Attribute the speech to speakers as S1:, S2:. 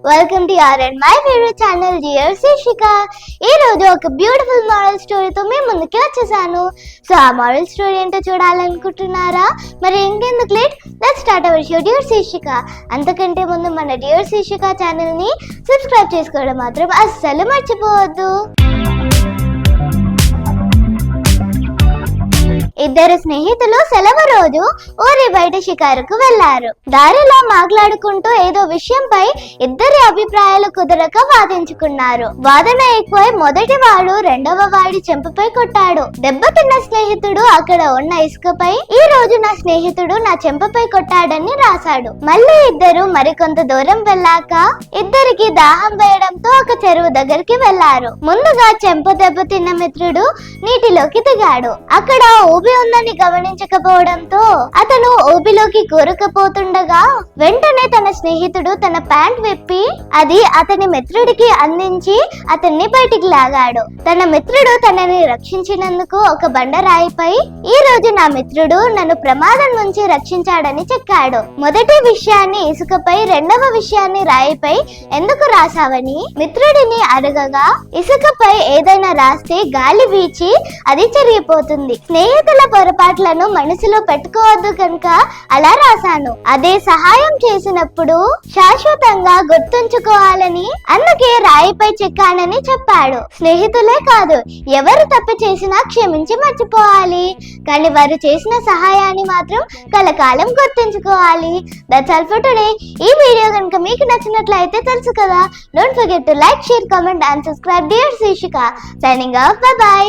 S1: Welcome to your and my favourite channel dear Shishika. ఈ రోజు ఒక బ్యూటిఫుల్ మోరల్ స్టోరీతో మేము ముందుకి వచ్చేసాను. సో ఆ మోరల్ స్టోరీ ఏంటో చూడాలనుకుంటున్నారా? మరి ఇంకెందుకు late, let's start our show dear Shishika. అంతకంటే ముందు మన డియర్ శిషిక ఛానల్ ని సబ్స్క్రైబ్ చేసుకోవడం మాత్రం అస్సలు మర్చిపోవద్దు. ఇద్దరు స్నేహితులు సెలవు రోజు ఊరి బయట షికారుకు వెళ్లారు. దారిలో మాట్లాడుకుంటూ ఏదో విషయంపై ఇద్దరి అభిప్రాయాలు కుదరక వాదించుకున్నారు. వాదన ఎక్కువై మొదటి వాడు రెండవ వాడి చెంపపై కొట్టాడు. దెబ్బతిన్న స్నేహితుడు అక్కడ ఉన్న ఇసుకపై ఈ రోజు నా స్నేహితుడు నా చెంపపై కొట్టాడని రాశాడు. మళ్ళీ ఇద్దరు మరికొంత దూరం వెళ్ళాక ఇద్దరికి దాహం వేయడంతో ఒక చెరువు దగ్గరికి వెళ్లారు. ముందుగా చెంప దెబ్బతిన్న మిత్రుడు నీటిలోకి దిగాడు. అక్కడ ఊబి ఉందని గమనించకపోవడంతో అతను ఊబిలోకి కూరుకుపోతుండగా వెంటనే తన స్నేహితుడు తన ప్యాంట్ విప్పి అది అతని మిత్రుడికి అందించి అతన్ని బయటికి లాగాడు. తన మిత్రుడు తనని రక్షించినందుకు ఒక బండరాయిపై ఈ రోజు నా మిత్రుడు నన్ను ప్రమాదం నుంచి రక్షించాడని చెక్కాడు. మొదటి విషయాన్ని ఇసుకపై, రెండవ విషయాన్ని రాయిపై ఎందుకు రాసావని మిత్రుడిని అడగగా, ఇసుకపై ఏదైనా రాస్తే గాలి వీచి అది చెరిగిపోతుంది, స్నేహితుల పొరపాట్లను మనసులో పెట్టుకోవద్దు కనుక అలా రాశాను. అదే సహాయం చేసినప్పుడు శాశ్వతంగా గుర్తుంచుకోవాలని అందుకే రాయిపై చెక్కానని చెప్పాడు. స్నేహితులే కాదు, ఎవరు తప్పు చేసినా క్షమించి మర్చిపోవాలి, కానీ వారు చేసిన సహాయాన్ని మాత్రం కలకాలం గుర్తుంచుకోవాలి. That's all for today. ఈ వీడియో కనుక మీకు నచ్చినట్లయితే తెలుసు కదా, don't forget to like, share, comment and subscribe dear Shishika. Signing off, bye by.